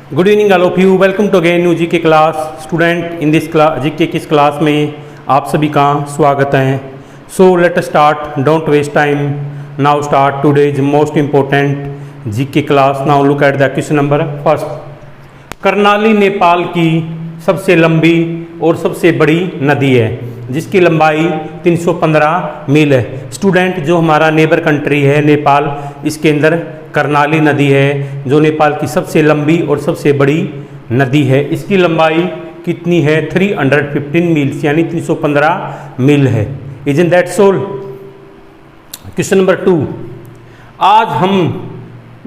Good evening all of you. Welcome to again new GK class. Student in this class GK की इस क्लास में आप सभी का स्वागत है। So let us start, don't waste time, now start today's most important GK class. Now look at the question number first. Karnali Nepal की सबसे लंबी और सबसे बड़ी नदी है जिसकी लंबाई 315 मील है। स्टूडेंट, जो हमारा नेबर कंट्री है नेपाल, इसके अंदर कर्णाली नदी है जो नेपाल की सबसे लंबी और सबसे बड़ी नदी है। इसकी लंबाई कितनी है? 315 मील्स यानी 315 मील है। Isn't that so? Question number 2। आज हम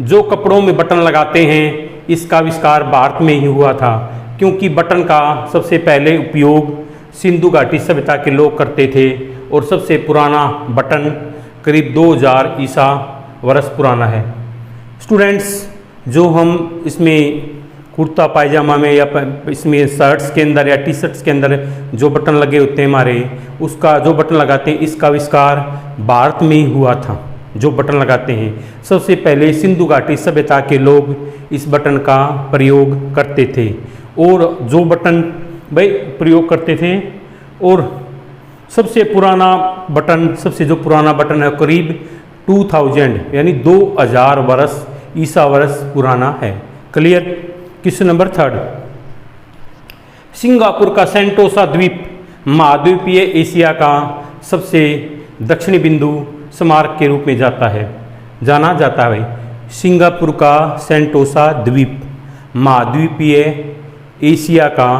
जो कपड़ों में बटन लगाते हैं इसका आविष्कार भारत में ही हुआ था, क्योंकि बटन का सबसे पहले उपयोग सिंधु घाटी सभ्यता के लोग करते थे और सबसे पुराना बटन करीब 2000 ईसा वर्ष पुराना है। स्टूडेंट्स, जो हम इसमें कुर्ता पायजामा में या इसमें शर्ट्स के अंदर या टी शर्ट्स के अंदर जो बटन लगे होते हैं हमारे, उसका जो बटन लगाते हैं इसका आविष्कार भारत में ही हुआ था। जो बटन लगाते हैं सबसे पहले सिंधु घाटी सभ्यता के लोग इस बटन का प्रयोग करते थे और जो बटन भाई प्रयोग करते थे, और सबसे पुराना बटन, सबसे जो पुराना बटन है करीब 2000 यानी 2000 वर्ष ईसा वर्ष पुराना है। क्लियर? Question number 3। सिंगापुर का सेंटोसा द्वीप महाद्वीपीय एशिया का सबसे दक्षिणी बिंदु स्मारक के रूप में जाना जाता है भाई। सिंगापुर का सेंटोसा द्वीप महाद्वीपीय एशिया का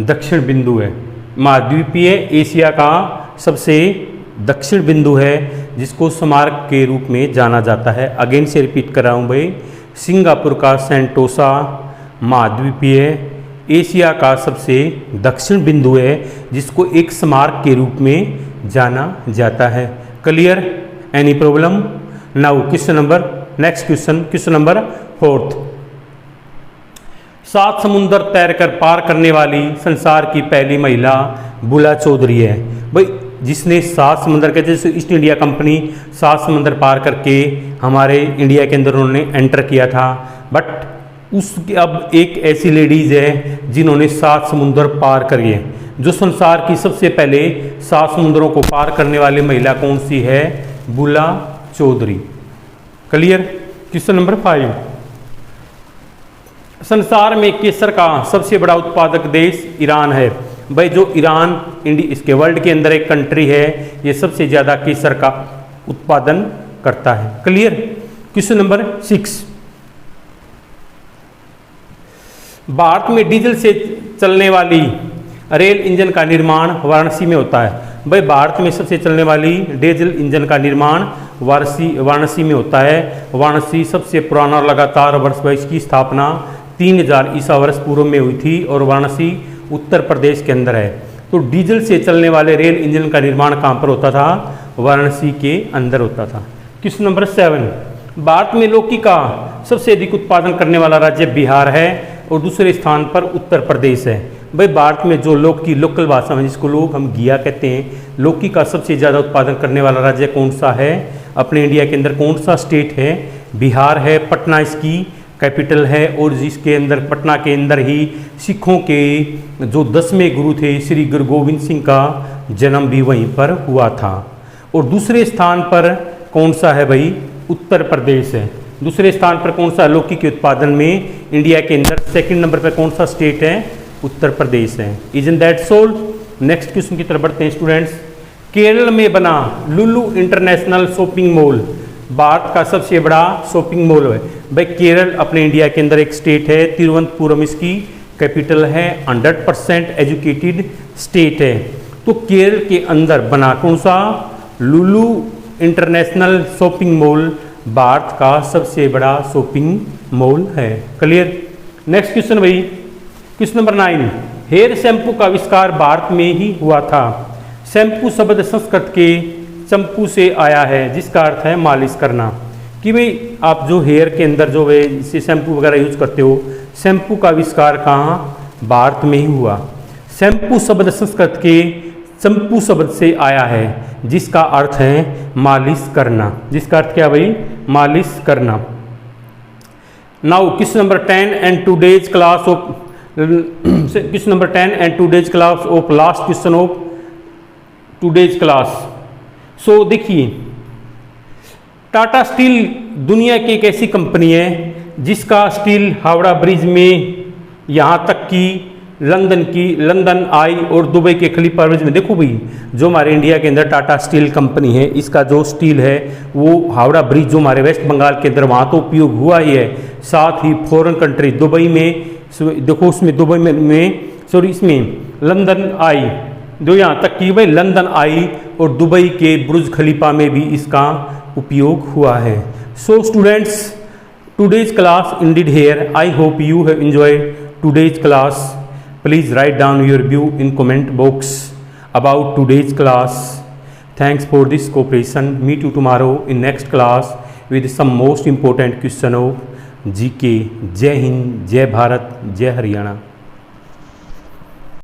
दक्षिण बिंदु है। महाद्वीपीय एशिया का सबसे दक्षिण बिंदु है जिसको स्मारक के रूप में जाना जाता है। अगेन से रिपीट कर रहा हूँ भाई, सिंगापुर का सेंटोसा महाद्वीपीय एशिया का सबसे दक्षिण बिंदु है जिसको एक स्मारक के रूप में जाना जाता है। Clear? Any problem? Now question number next question number 4। 7 समुंदर तैरकर पार करने वाली संसार की पहली महिला बुला चौधरी है भाई, जिसने 7 समुंदर के, जैसे ईस्ट इंडिया कंपनी 7 समुंदर पार करके हमारे इंडिया के अंदर उन्होंने एंटर किया था, बट उसकी अब एक ऐसी लेडीज़ है जिन्होंने 7 समुंदर पार करिए। जो संसार की सबसे पहले 7 समुंदरों को पार करने वाली महिला कौन सी है? बुला चौधरी। क्लियर? Question number 5। संसार में केसर का सबसे बड़ा उत्पादक देश ईरान है भाई। जो ईरान इसके वर्ल्ड के अंदर एक कंट्री है, ये सबसे ज़्यादा केसर का उत्पादन करता है। क्लियर? Question number 6। भारत में डीजल से चलने वाली रेल इंजन का निर्माण वाराणसी में होता है भाई। भारत में सबसे चलने वाली डीजल इंजन का निर्माण वाराणसी में होता है। वाराणसी सबसे पुराना और लगातार वर्ष भाई इसकी स्थापना 3000 ईसा वर्ष पूर्व में हुई थी और वाराणसी उत्तर प्रदेश के अंदर है। तो डीजल से चलने वाले रेल इंजन का निर्माण कहाँ पर होता था? वाराणसी के अंदर होता था। Question number 7। भारत में लौकी का सबसे अधिक उत्पादन करने वाला राज्य बिहार है और दूसरे स्थान पर उत्तर प्रदेश है भाई। भारत में जो लौकी लोकल भाषा में जिसको लोग हम घिया कहते हैं, लौकी का सबसे ज़्यादा उत्पादन करने वाला राज्य कौन सा है? अपने इंडिया के अंदर कौन सा स्टेट है? बिहार है। पटना इसकी कैपिटल है और जिसके अंदर पटना के अंदर ही सिखों के जो 10वें गुरु थे श्री गुरु गोविंद सिंह का जन्म भी वहीं पर हुआ था। और दूसरे स्थान पर कौन सा है भाई? उत्तर प्रदेश है। दूसरे स्थान पर कौन सा लौकी के उत्पादन में इंडिया के अंदर? सेकंड नंबर पर कौन सा स्टेट है? उत्तर प्रदेश है। Isn't that so? Next question की तरफ बढ़ते हैं स्टूडेंट्स। केरल में बना Lulu international shopping mall Bharat का सबसे बड़ा शॉपिंग मॉल है भाई। केरल अपने इंडिया के अंदर एक स्टेट है, तिरुवनंतपुरम इसकी कैपिटल है। 100% एजुकेटेड स्टेट है। तो केरल के अंदर बना कौन सा? लुलु इंटरनेशनल शॉपिंग मॉल भारत का सबसे बड़ा शॉपिंग मॉल है। क्लियर? नेक्स्ट क्वेश्चन भाई, क्वेश्चन नंबर 9। हेयर शैम्पू का आविष्कार भारत में ही हुआ था। शैम्पू शब्द संस्कृत के चंपू से आया है जिसका अर्थ है मालिश करना। कि भाई आप जो हेयर के अंदर जो है इसे शैम्पू वगैरह यूज करते हो, शैम्पू का आविष्कार कहाँ? भारत में ही हुआ। शैम्पू शब्द संस्कृत के चंपू शब्द से आया है जिसका अर्थ है मालिश करना। जिसका अर्थ क्या भाई? मालिश करना। Now question number 10 and today's class of question number 10 and today's class of last question of today's class. So देखिए, टाटा स्टील दुनिया की एक ऐसी कंपनी है जिसका स्टील हावड़ा ब्रिज में यहाँ तक कि लंदन आई और दुबई के खलीफा ब्रिज में। देखो भाई, जो हमारे इंडिया के अंदर टाटा स्टील कंपनी है, इसका जो स्टील है वो हावड़ा ब्रिज जो हमारे वेस्ट बंगाल के अंदर वहाँ तो उपयोग हुआ ही है, साथ ही फॉरेन कंट्री दुबई में, देखो उसमें दुबई में सॉरी इसमें लंदन आई, जो यहाँ तक कि भाई लंदन आई और दुबई के बुर्ज खलीफा में भी इसका उपयोग हुआ है। So students, today's class ended here. I hope you have enjoyed today's class. Please write down your view in comment box about today's class. Thanks for this cooperation. Meet you tomorrow in next class with some most important question of GK. जय हिंद, जय भारत, जय हरियाणा।